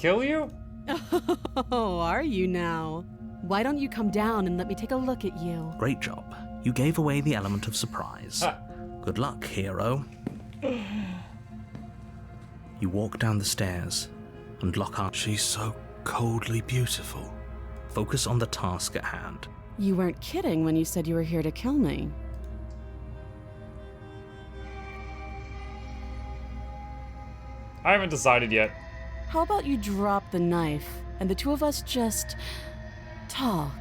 kill you? Oh, are you now? Why don't you come down and let me take a look at you? Great job. You gave away the element of surprise. Good luck, hero. You walk down the stairs and lock arms. She's so coldly beautiful. Focus on the task at hand. You weren't kidding when you said you were here to kill me. I haven't decided yet. How about you drop the knife and the two of us just talk?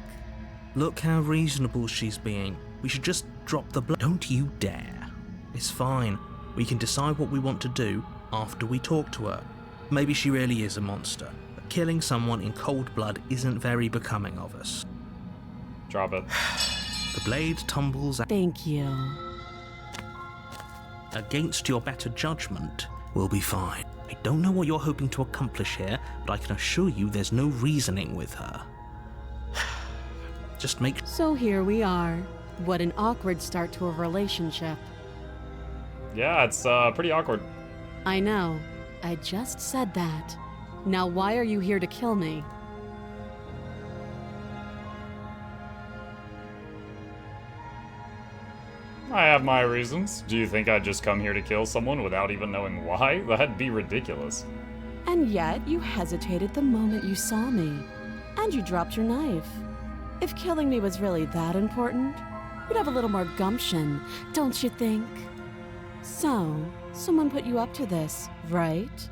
Look how reasonable she's being. We should just drop the blood. Don't you dare. It's fine. We can decide what we want to do after we talk to her. Maybe she really is a monster, but killing someone in cold blood isn't very becoming of us. Drop it. The blade tumbles Thank you. against your better judgment. We'll be fine. I don't know what you're hoping to accomplish here, but I can assure you there's no reasoning with her. Just make... So here we are. What an awkward start to a relationship. Yeah, it's pretty awkward. I know. I just said that. Now why are you here to kill me? I have my reasons. Do you think I'd just come here to kill someone without even knowing why? That'd be ridiculous. And yet you hesitated the moment you saw me. And you dropped your knife. If killing me was really that important, you'd have a little more gumption, don't you think? So, someone put you up to this, right?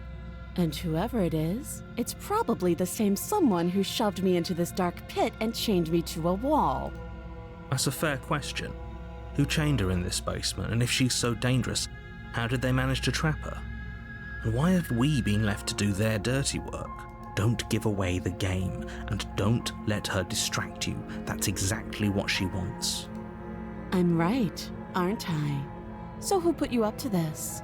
And whoever it is, it's probably the same someone who shoved me into this dark pit and chained me to a wall. That's a fair question. Who chained her in this basement, and if she's so dangerous, how did they manage to trap her? And why have we been left to do their dirty work? Don't give away the game, and don't let her distract you. That's exactly what she wants. I'm right, aren't I? So who put you up to this?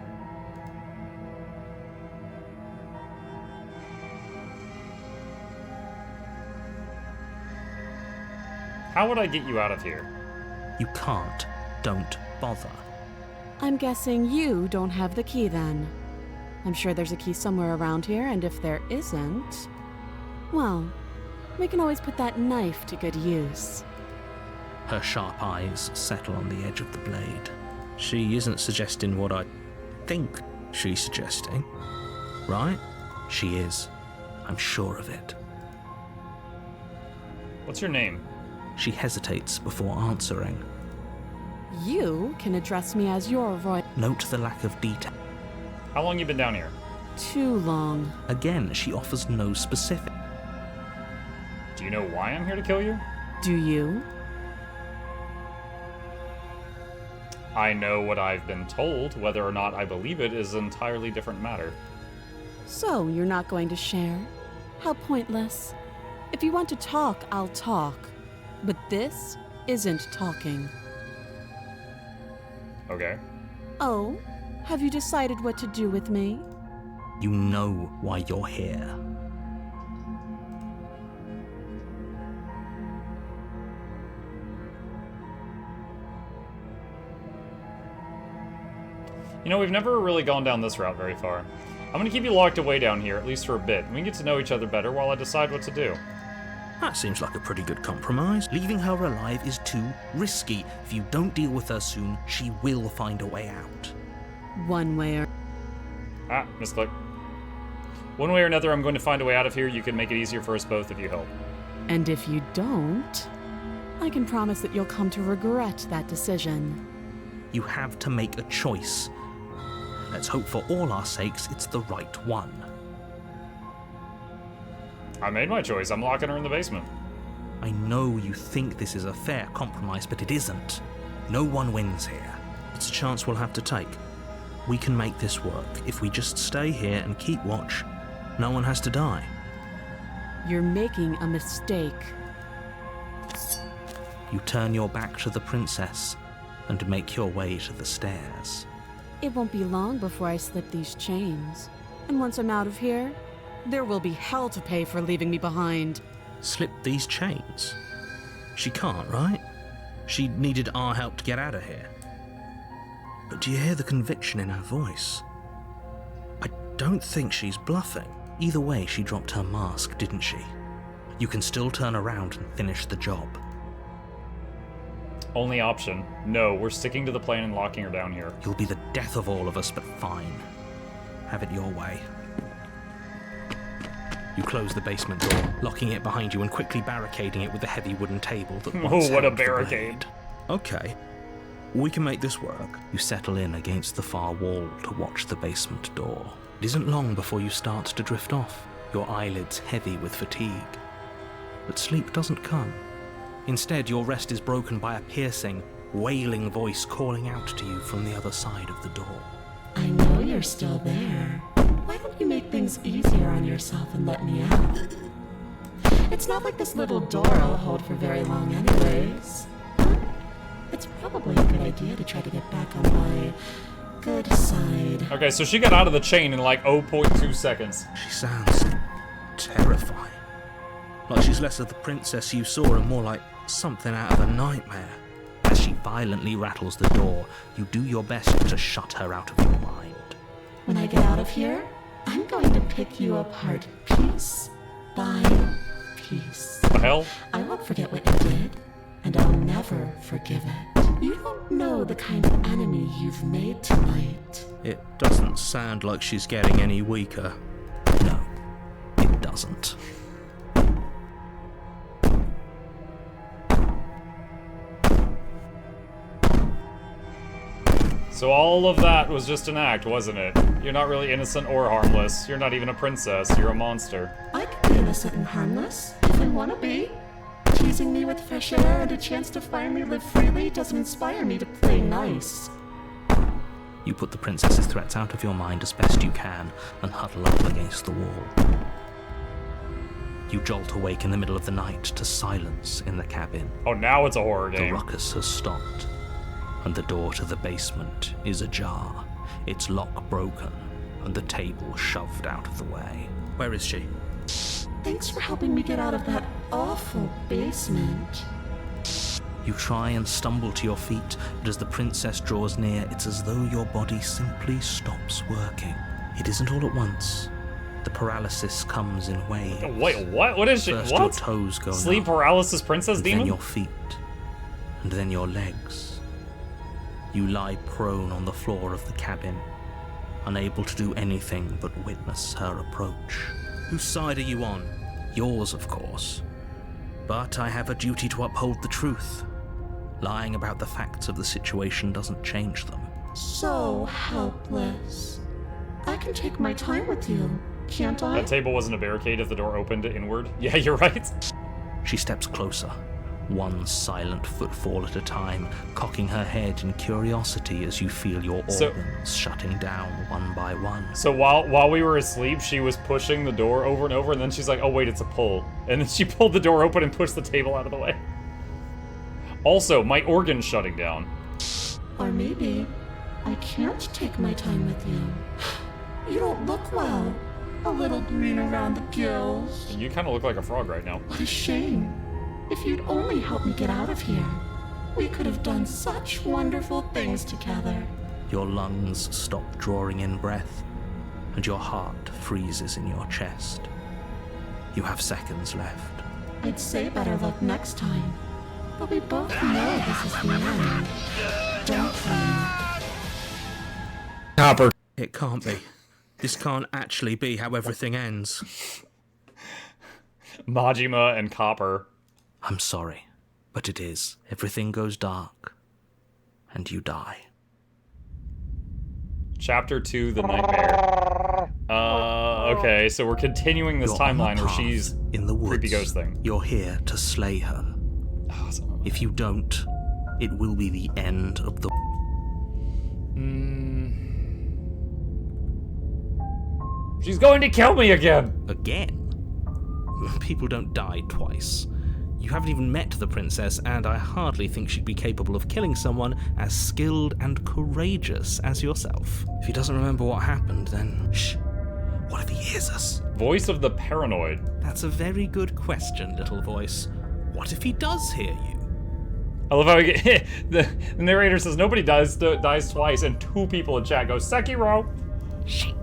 How would I get you out of here? You can't. Don't bother. I'm guessing you don't have the key then. I'm sure there's a key somewhere around here, and if there isn't, well, we can always put that knife to good use. Her sharp eyes settle on the edge of the blade. She isn't suggesting what I think she's suggesting, right? She is. I'm sure of it. What's your name? She hesitates before answering. You can address me as your roy. Note the lack of detail. How long you been down here? Too long. Again, she offers no specific. Do you know why I'm here to kill you? Do you? I know what I've been told. Whether or not I believe it is an entirely different matter. So, you're not going to share? How pointless. If you want to talk, I'll talk. But this isn't talking. Okay. Oh, have you decided what to do with me? You know why you're here. You know, we've never really gone down this route very far. I'm gonna keep you locked away down here, at least for a bit, and we can get to know each other better while I decide what to do. That seems like a pretty good compromise. Leaving her alive is too risky. If you don't deal with her soon, she will find a way out. One way or... Ah, misclick. One way or another, I'm going to find a way out of here. You can make it easier for us both if you help. And if you don't, I can promise that you'll come to regret that decision. You have to make a choice. Let's hope for all our sakes it's the right one. I made my choice. I'm locking her in the basement. I know you think this is a fair compromise, but it isn't. No one wins here. It's a chance we'll have to take. We can make this work. If we just stay here and keep watch, no one has to die. You're making a mistake. You turn your back to the princess and make your way to the stairs. It won't be long before I slip these chains. And once I'm out of here, there will be hell to pay for leaving me behind. Slip these chains? She can't, right? She needed our help to get out of here. But do you hear the conviction in her voice? I don't think she's bluffing. Either way, she dropped her mask, didn't she? You can still turn around and finish the job. Only option. No, we're sticking to the plan and locking her down here. You'll be the death of all of us, but fine. Have it your way. You close the basement door, locking it behind you and quickly barricading it with the heavy wooden table that once Oh, what a held the barricade. blade. Okay, we can make this work. You settle in against the far wall to watch the basement door. It isn't long before you start to drift off, your eyelids heavy with fatigue. But sleep doesn't come. Instead, your rest is broken by a piercing, wailing voice calling out to you from the other side of the door. I know you're still there. Why don't you make things easier on yourself and let me out? It's not like this little door I'll hold for very long anyways. It's probably a good idea to try to get back on my good side. Okay, so she got out of the chain in like 0.2 seconds. She sounds terrifying. Like she's less of the princess you saw and more like something out of a nightmare. As she violently rattles the door, you do your best to shut her out of your mind. When I get out of here, I'm going to pick you apart piece by piece. The hell? I won't forget what you did, and I'll never forgive it. You don't know the kind of enemy you've made tonight. It doesn't sound like she's getting any weaker. No, it doesn't. So all of that was just an act, wasn't it? You're not really innocent or harmless. You're not even a princess. You're a monster. I can be innocent and harmless, if I want to be. Teasing me with fresh air and a chance to finally live freely doesn't inspire me to play nice. You put the princess's threats out of your mind as best you can and huddle up against the wall. You jolt awake in the middle of the night to silence in the cabin. Oh, now it's a horror The game. ruckus has stopped, and the door to the basement is ajar, its lock broken, and the table shoved out of the way. Where is she? Thanks for helping me get out of that awful basement. You try and stumble to your feet, but as the princess draws near, it's as though your body simply stops working. It isn't all at once. The paralysis comes in waves. Wait, what? What is she? First your What? toes go Sleep numb, paralysis princess and demon? then your feet, and then your legs. You lie prone on the floor of the cabin, unable to do anything but witness her approach. Whose side are you on? Yours, of course. But I have a duty to uphold the truth. Lying about the facts of the situation doesn't change them. So helpless. I can take my time with you, can't I? That table wasn't a barricade if the door opened inward. Yeah, you're right. She steps closer, one silent footfall at a time, cocking her head in curiosity as you feel your organs shutting down one by one. So while we were asleep, she was pushing the door over and over, and then she's like, oh wait, it's a pull. And then she pulled the door open and pushed the table out of the way. Also, my organ's shutting down. Or maybe I can't take my time with you. You don't look well. A little green around the gills. You kind of look like a frog right now. What a shame. If you'd only helped me get out of here, we could have done such wonderful things together. Your lungs stop drawing in breath, and your heart freezes in your chest. You have seconds left. I'd say better luck next time, but we both know this is the end, don't we? Copper. It can't be. This can't actually be how everything ends. Majima and Copper. I'm sorry, but it is. Everything goes dark, and you die. Chapter 2, The Nightmare. Okay, so we're continuing this You're on the timeline where path she's in the woods. creepy ghost thing. You're here to slay her. Awesome. If you don't, it will be the end of the... She's going to kill me again! Again? People don't die twice. You haven't even met the princess, and I hardly think she'd be capable of killing someone as skilled and courageous as yourself. If he doesn't remember what happened, then... Shh. What if he hears us? Voice of the paranoid. That's a very good question, little voice. What if he does hear you? I love how the narrator says nobody dies twice, and 2 people in chat go, Sekiro! Shit.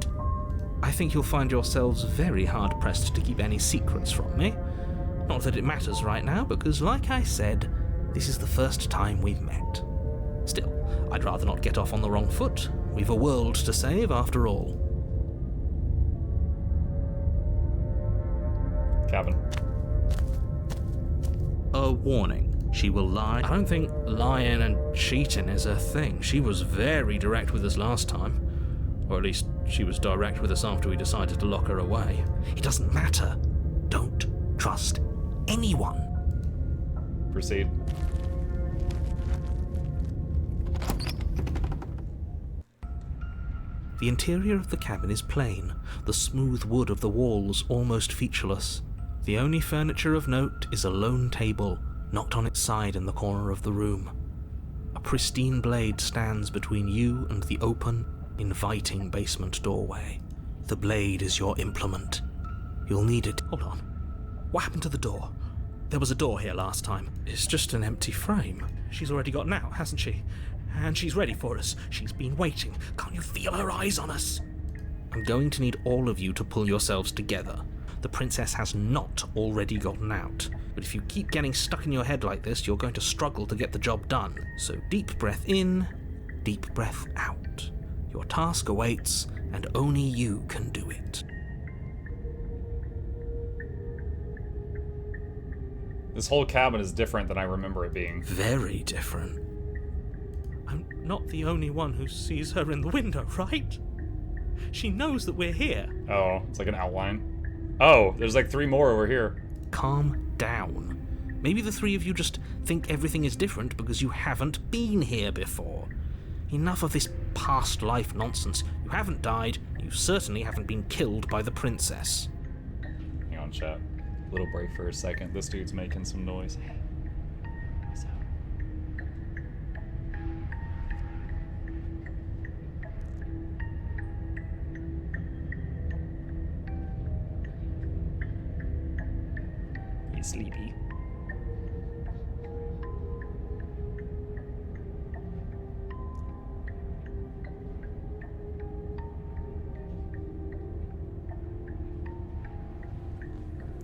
I think you'll find yourselves very hard-pressed to keep any secrets from me. Not that it matters right now, because like I said, this is the first time we've met. Still, I'd rather not get off on the wrong foot. We've a world to save, after all. Cabin. A warning. She will lie. I don't think lying and cheating is her thing. She was very direct with us last time. Or at least, she was direct with us after we decided to lock her away. It doesn't matter. Don't trust anyone. Proceed. The interior of the cabin is plain, the smooth wood of the walls almost featureless. The only furniture of note is a lone table, knocked on its side in the corner of the room. A pristine blade stands between you and the open, inviting basement doorway. The blade is your implement. You'll need it. Hold on. What happened to the door? There was a door here last time. It's just an empty frame. She's already gotten out, hasn't she? And she's ready for us. She's been waiting. Can't you feel her eyes on us? I'm going to need all of you to pull yourselves together. The princess has not already gotten out. But if you keep getting stuck in your head like this, you're going to struggle to get the job done. So deep breath in, deep breath out. Your task awaits, and only you can do it. This whole cabin is different than I remember it being. Very different. I'm not the only one who sees her in the window, right? She knows that we're here. Oh, it's like an outline. Oh, there's like 3 more over here. Calm down. Maybe the 3 of you just think everything is different because you haven't been here before. Enough of this past life nonsense. You haven't died, you certainly haven't been killed by the princess. Hang on, chat. Little break for a second. This dude's making some noise. What's up? He's sleepy.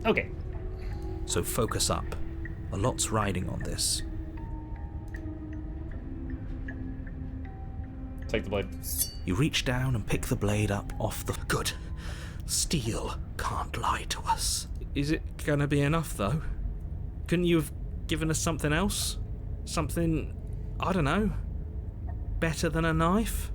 Okay. So focus up. A lot's riding on this. Take the blade. You reach down and pick the blade up off the... Good. Steel can't lie to us. Is it gonna be enough, though? Couldn't you have given us something else? Something, I don't know, better than a knife?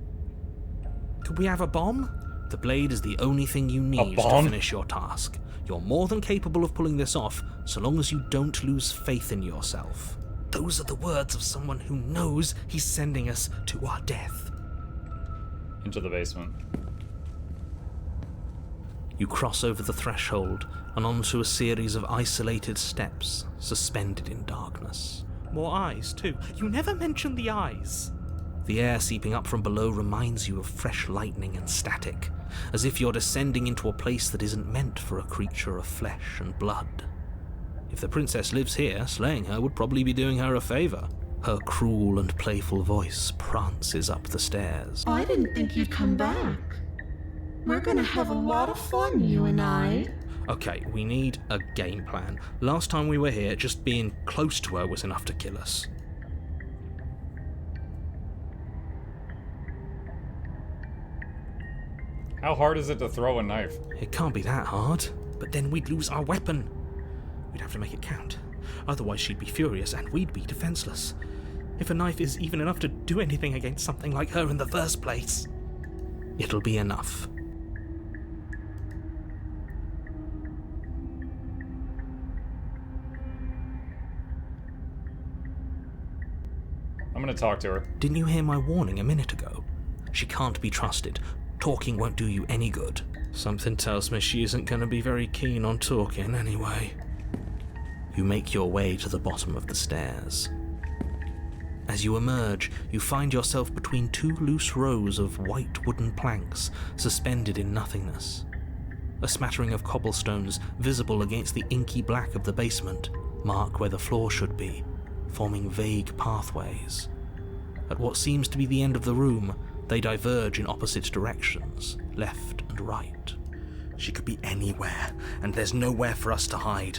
Could we have a bomb? The blade is the only thing you need to finish your task. You're more than capable of pulling this off, so long as you don't lose faith in yourself. Those are the words of someone who knows he's sending us to our death. Into the basement. You cross over the threshold and onto a series of isolated steps, suspended in darkness. More eyes, too. You never mentioned the eyes. The air seeping up from below reminds you of fresh lightning and static, as if you're descending into a place that isn't meant for a creature of flesh and blood. If the princess lives here, slaying her would probably be doing her a favor. Her cruel and playful voice prances up the stairs. I didn't think you'd come back. We're gonna have a lot of fun, you and I. Okay, we need a game plan. Last time we were here, just being close to her was enough to kill us. How hard is it to throw a knife? It can't be that hard, but then we'd lose our weapon. We'd have to make it count. Otherwise she'd be furious and we'd be defenseless. If a knife is even enough to do anything against something like her in the first place, it'll be enough. I'm gonna talk to her. Didn't you hear my warning a minute ago? She can't be trusted. Talking won't do you any good. Something tells me she isn't going to be very keen on talking anyway. You make your way to the bottom of the stairs. As you emerge, you find yourself between 2 loose rows of white wooden planks suspended in nothingness. A smattering of cobblestones, visible against the inky black of the basement, mark where the floor should be, forming vague pathways. At what seems to be the end of the room, they diverge in opposite directions, left and right. She could be anywhere, and there's nowhere for us to hide.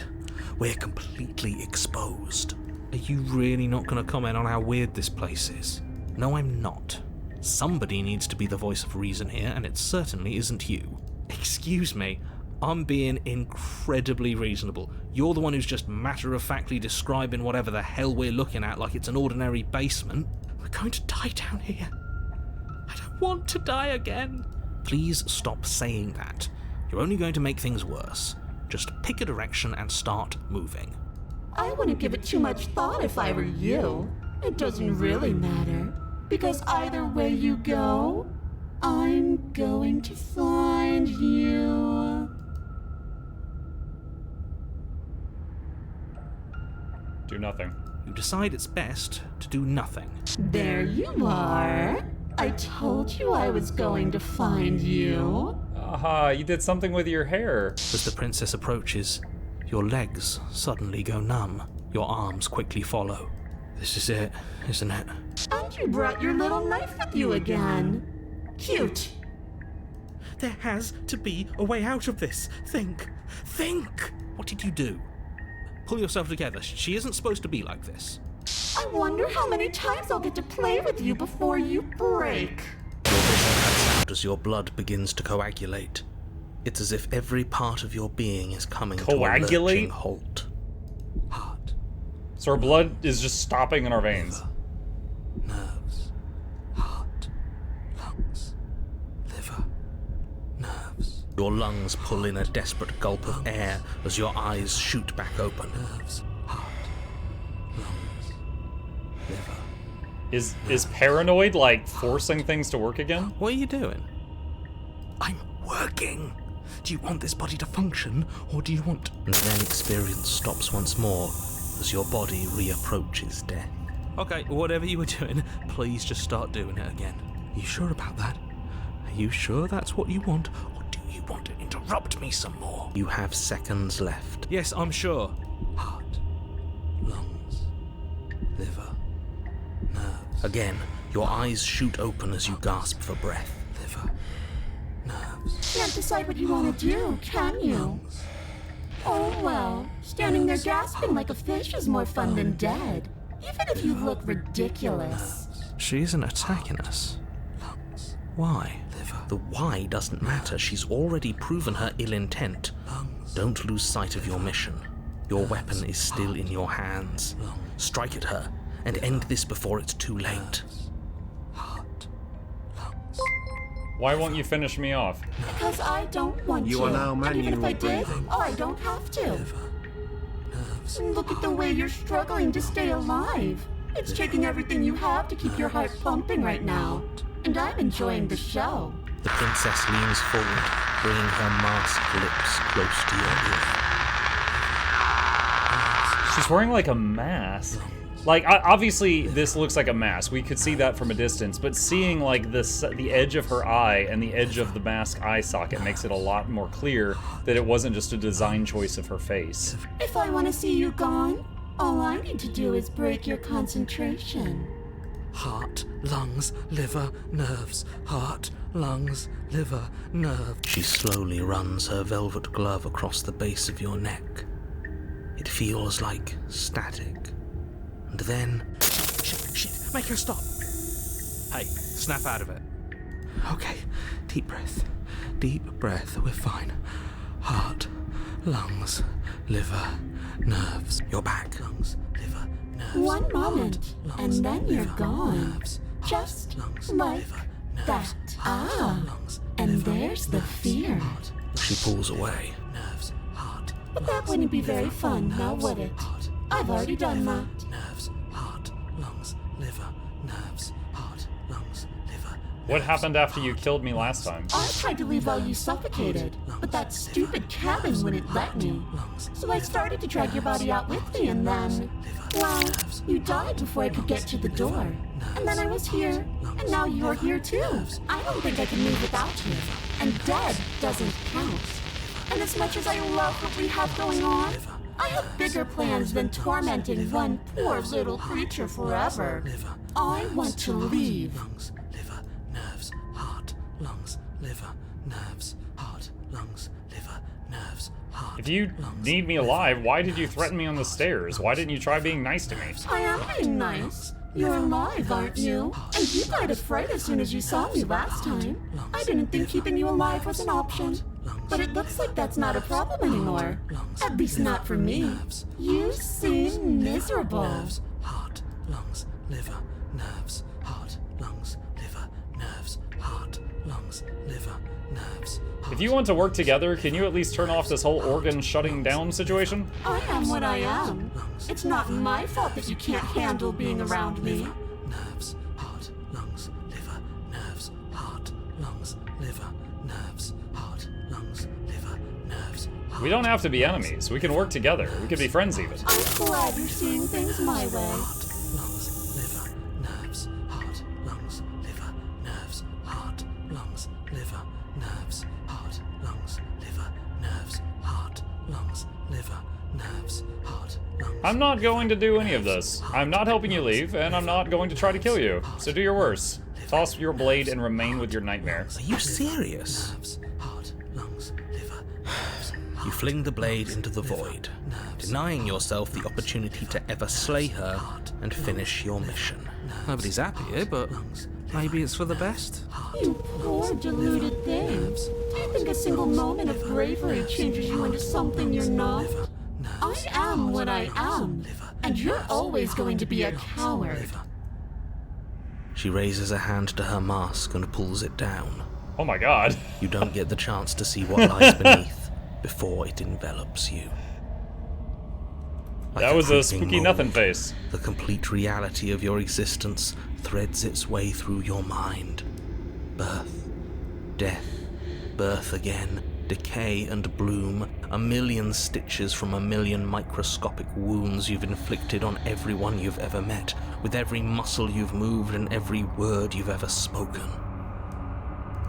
We're completely exposed. Are you really not going to comment on how weird this place is? No, I'm not. Somebody needs to be the voice of reason here, and it certainly isn't you. Excuse me, I'm being incredibly reasonable. You're the one who's just matter-of-factly describing whatever the hell we're looking at like it's an ordinary basement. We're going to die down here. I don't want to die again. Please stop saying that. You're only going to make things worse. Just pick a direction and start moving. I wouldn't give it too much thought if I were you. It doesn't really matter, because either way you go, I'm going to find you. Do nothing. You decide it's best to do nothing. There you are. I told you I was going to find you. Aha, you did something with your hair. As the princess approaches, your legs suddenly go numb. Your arms quickly follow. This is it, isn't it? And you brought your little knife with you again. Cute. There has to be a way out of this. Think! What did you do? Pull yourself together. She isn't supposed to be like this. I wonder how many times I'll get to play with you before you break. Your vision cuts out as your blood begins to coagulate. It's as if every part of your being is coming to a lurching halt. Heart. So our blood is just stopping in our veins. Nerves. Heart. Lungs. Liver. Nerves. Your lungs pull in a desperate gulp of air as your eyes shoot back open. Nerves. Heart. Lungs. Liver. Is paranoid like forcing things to work again? What are you doing? I'm working. Do you want this body to function, or do you want... And then experience stops once more as your body reapproaches death. Okay, whatever you were doing, please just start doing it again. Are you sure about that? Are you sure that's what you want, or do you want to interrupt me some more? You have seconds left. Yes, I'm sure. Heart, lungs, liver, nerves. Again, your eyes shoot open as you gasp for breath. Liver, nerves. Can't decide what you want to do, can you? Oh well, standing there gasping like a fish is more fun than dead, even if you look ridiculous. She isn't attacking us. Why? The why doesn't matter. She's already proven her ill intent. Don't lose sight of your mission. Your weapon is still in your hands. Strike at her and end this before it's too late. Why won't you finish me off? Because I don't want to. You are now and even if I did, breathing. I don't have to. Look at the way you're struggling to stay alive. It's taking everything you have to keep your heart pumping right now. And I'm enjoying the show. The princess leans forward, bringing her masked lips close to your ear. She's wearing like a mask. Like, obviously, this looks like a mask. We could see that from a distance, but seeing, like, the edge of her eye and the edge of the mask eye socket makes it a lot more clear that it wasn't just a design choice of her face. If I want to see you gone, all I need to do is break your concentration. Heart, lungs, liver, nerves. Heart, lungs, liver, nerve. She slowly runs her velvet glove across the base of your neck. It feels like static. And then... Shit, make her stop. Hey, snap out of it. Okay, deep breath, we're fine. Heart, lungs, liver, nerves. You're back. Lungs, liver, nerves. One moment, Heart, and then you're liver, gone. nerves. Just Lungs, like liver, nerves. that. Heart, lungs, And liver, there's the nerves. fear. Heart. She pulls away. Nerves, heart, But that wouldn't be very fun, now would it? Heart, I've already done that. nerves, heart, lungs, liver, nerves, heart, lungs, liver. What happened after you killed me last time? I tried to leave while you suffocated, but that stupid cabin wouldn't let me. So I started to drag your body out with me, and then... well, you died before I could get to the door. And then I was here, and now you're here too. I don't think I can move without you. And dead doesn't count. And as much as I love what we have going on, I have bigger plans than tormenting one poor little creature forever. I want to leave. Lungs, liver, nerves, heart, lungs, liver, nerves, heart, lungs, liver, nerves, heart. If you need me alive, why did you threaten me on the stairs? Why didn't you try being nice to me? I am being nice. You're alive, aren't you? And you died of fright as soon as you saw me last time. I didn't think keeping you alive was an option. But it looks like that's not a problem anymore. At least not for me. You seem miserable. Nerves, heart, lungs, liver, nerves, heart, lungs, liver, nerves, heart, lungs, liver, nerves. If you want to work together, can you at least turn off this whole organ shutting down situation? I am what I am. It's not my fault that you can't handle being around me. Nerves, heart, lungs, liver, nerves, heart, lungs, liver, nerves, heart, lungs, liver, nerves. We don't have to be enemies. We can work together. We could be friends even. I'm glad you're seeing things my way. Lungs, liver, nerves, heart, lungs, liver, nerves, heart, lungs, liver, nerves, heart, lungs, liver, nerves, heart, lungs, liver, nerves, heart, lungs. I'm not going to do any of this. I'm not helping you leave, and I'm not going to try to kill you. So do your worst. Toss your blade and remain with your nightmare. Are you serious? Nerves, heart, lungs, liver, nerves. You fling the blade into the void, denying yourself the opportunity to ever slay her and finish your mission. Nobody's happy here, but maybe it's for the best. You poor deluded thing. Do you think a single moment of bravery changes you into something you're not? I am what I am, and you're always going to be a coward. She raises a hand to her mask and pulls it down. Oh my god. You don't get the chance to see what lies beneath before it envelops you. Like That was a creeping spooky nothing mold, face. The complete reality of your existence threads its way through your mind. Birth, death, birth again, decay and bloom, a million stitches from a million microscopic wounds you've inflicted on everyone you've ever met, with every muscle you've moved and every word you've ever spoken.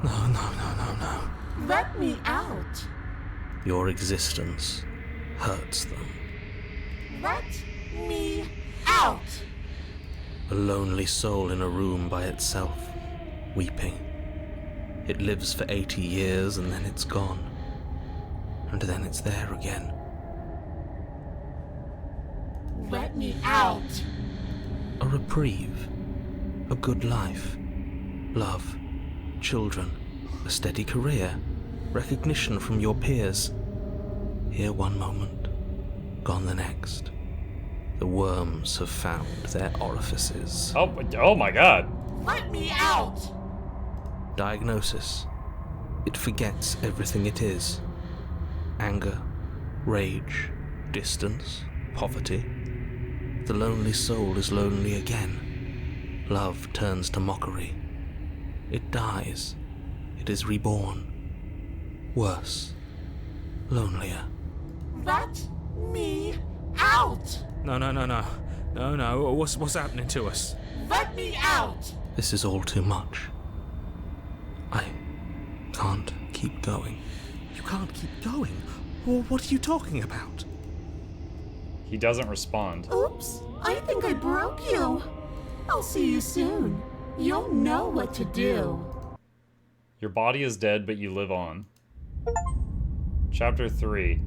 No. Let me out. Your existence hurts them. Let me out. A lonely soul in a room by itself, weeping. It lives for 80 years and then it's gone. And then it's there again. Let me out. A reprieve. A good life. Love. Children. A steady career. Recognition from your peers. Here one moment, gone the next. The worms have found their orifices. Oh my god. Let me out. Diagnosis. It forgets everything it is. Anger, rage, distance, poverty. The lonely soul is lonely again. Love turns to mockery. It dies. It is reborn. Worse. Lonelier. Let me out. No. What's happening to us? Let me out. This is all too much. I can't keep going. You can't keep going. Well, what are you talking about? He doesn't respond. Oops, I think I broke you. I'll see you soon. You'll know what to do. Your body is dead, but you live on. Chapter 3.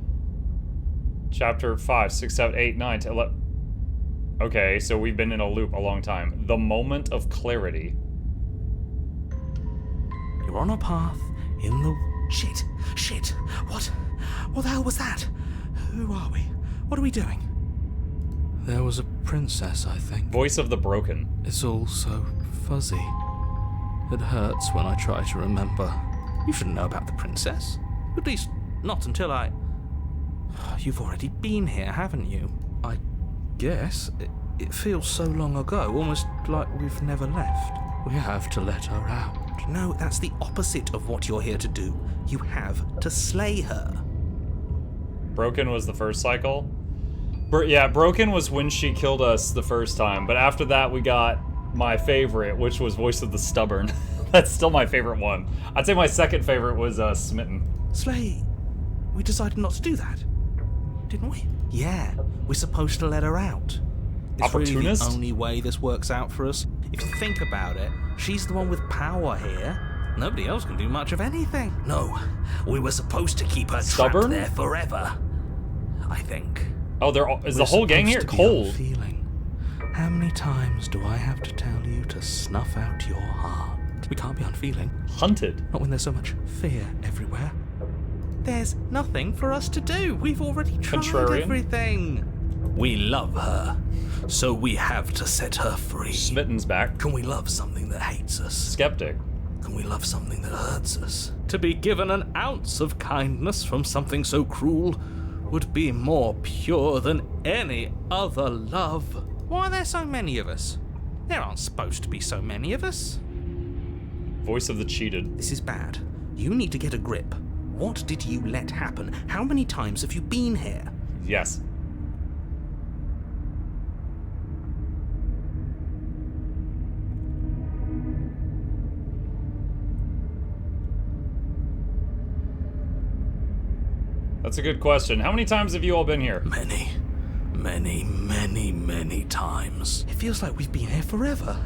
Chapter 5, 6, 7, 8, 9, 10, 11. Okay, so we've been in a loop a long time. The moment of clarity. You're on a path in the... Shit. What the hell was that? Who are we? What are we doing? There was a princess, I think. Voice of the broken. It's all so fuzzy. It hurts when I try to remember. You shouldn't know about the princess. At least, not until I... You've already been here, haven't you? I guess. It feels so long ago, almost like we've never left. We have to let her out. No, that's the opposite of what you're here to do. You have to slay her. Broken was the first cycle. Yeah, Broken was when she killed us the first time, but after that we got my favorite, which was Voice of the Stubborn. That's still my favorite one. I'd say my second favorite was Smitten. Slay? We decided not to do that, didn't we? Yeah, we're supposed to let her out. It's really the Opportunist? only way this works out for us. If you think about it, she's the one with power here. Nobody else can do much of anything. No, we were supposed to keep her Stubborn? trapped there forever. I think. Oh, is the whole gang here cold? Feeling. How many times do I have to tell you to snuff out your heart? We can't be unfeeling. Hunted. Not when there's so much fear everywhere. There's nothing for us to do. We've already tried Contrarian. everything. We love her, so we have to set her free. Smitten's back. Can we love something that hates us? Skeptic. Can we love something that hurts us? To be given an ounce of kindness from something so cruel would be more pure than any other love. Why are there so many of us? There aren't supposed to be so many of us. Voice of the cheated. This is bad. You need to get a grip. What did you let happen? How many times have you been here? Yes. That's a good question. How many times have you all been here? Many, many, many, many times. It feels like we've been here forever.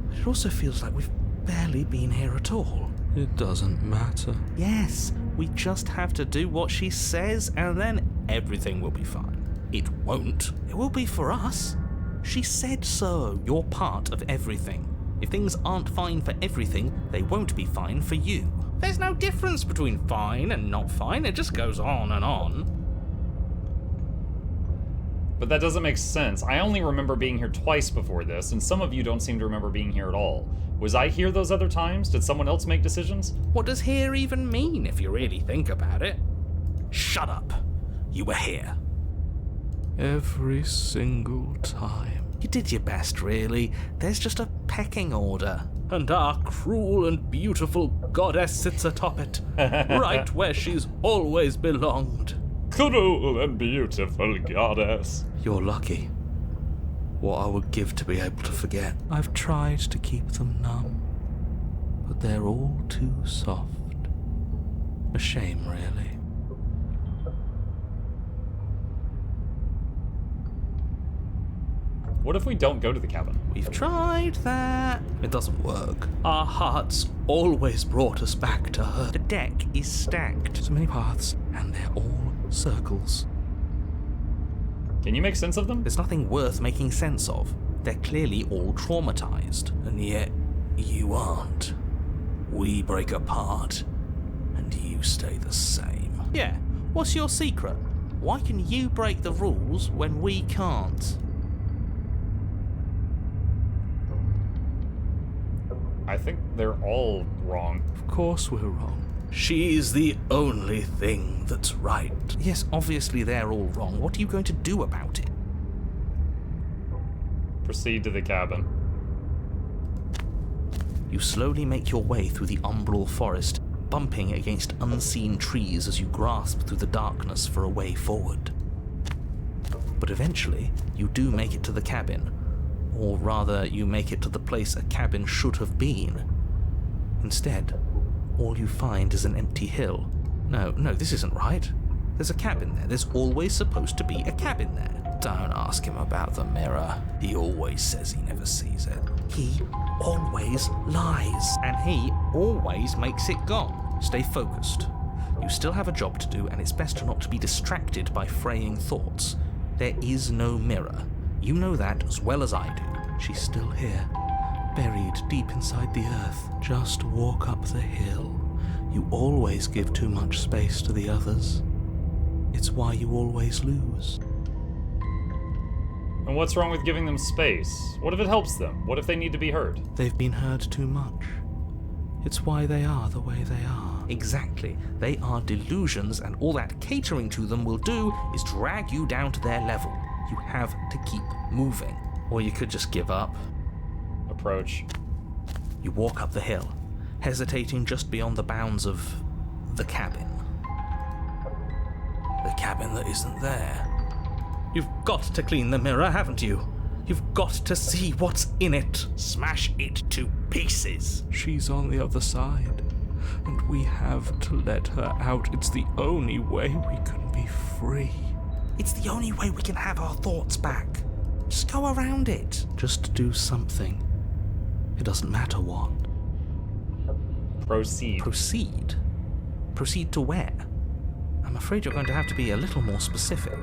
But it also feels like we've barely been here at all. It doesn't matter. Yes, we just have to do what she says and then everything will be fine. It won't. It will be for us. She said so. You're part of everything. If things aren't fine for everything, they won't be fine for you. There's no difference between fine and not fine. It just goes on and on. But that doesn't make sense. I only remember being here twice before this, and some of you don't seem to remember being here at all. Was I here those other times? Did someone else make decisions? What does here even mean if you really think about it? Shut up. You were here. Every single time. You did your best, really. There's just a pecking order. And our cruel and beautiful goddess sits atop it, right where she's always belonged. Cruel and beautiful goddess. You're lucky. What I would give to be able to forget. I've tried to keep them numb, but they're all too soft. A shame, really. What if we don't go to the cabin? We've tried that. It doesn't work. Our hearts always brought us back to her. The deck is stacked. So many paths, and they're all circles. Can you make sense of them? There's nothing worth making sense of. They're clearly all traumatized. And yet, you aren't. We break apart, and you stay the same. Yeah, what's your secret? Why can you break the rules when we can't? I think they're all wrong. Of course we're wrong. She's the only thing that's right. Yes, obviously they're all wrong. What are you going to do about it? Proceed to the cabin. You slowly make your way through the umbral forest, bumping against unseen trees as you grasp through the darkness for a way forward. But eventually, you do make it to the cabin. Or rather, you make it to the place a cabin should have been. Instead, all you find is an empty hill. No, this isn't right. There's a cabin there. There's always supposed to be a cabin there. Don't ask him about the mirror. He always says he never sees it. He always lies. And he always makes it gone. Stay focused. You still have a job to do, and it's best not to be distracted by fraying thoughts. There is no mirror. You know that as well as I do. She's still here, buried deep inside the earth. Just walk up the hill. You always give too much space to the others. It's why you always lose. And what's wrong with giving them space? What if it helps them? What if they need to be heard? They've been heard too much. It's why they are the way they are. Exactly. They are delusions, and all that catering to them will do is drag you down to their level. You have to keep moving. Or you could just give up. Approach. You walk up the hill, hesitating just beyond the bounds of the cabin. The cabin that isn't there. You've got to clean the mirror, haven't you? You've got to see what's in it. Smash it to pieces. She's on the other side, and we have to let her out. It's the only way we can be free. It's the only way we can have our thoughts back. Just go around it. Just do something. It doesn't matter what. Proceed. Proceed? Proceed to where? I'm afraid you're going to have to be a little more specific.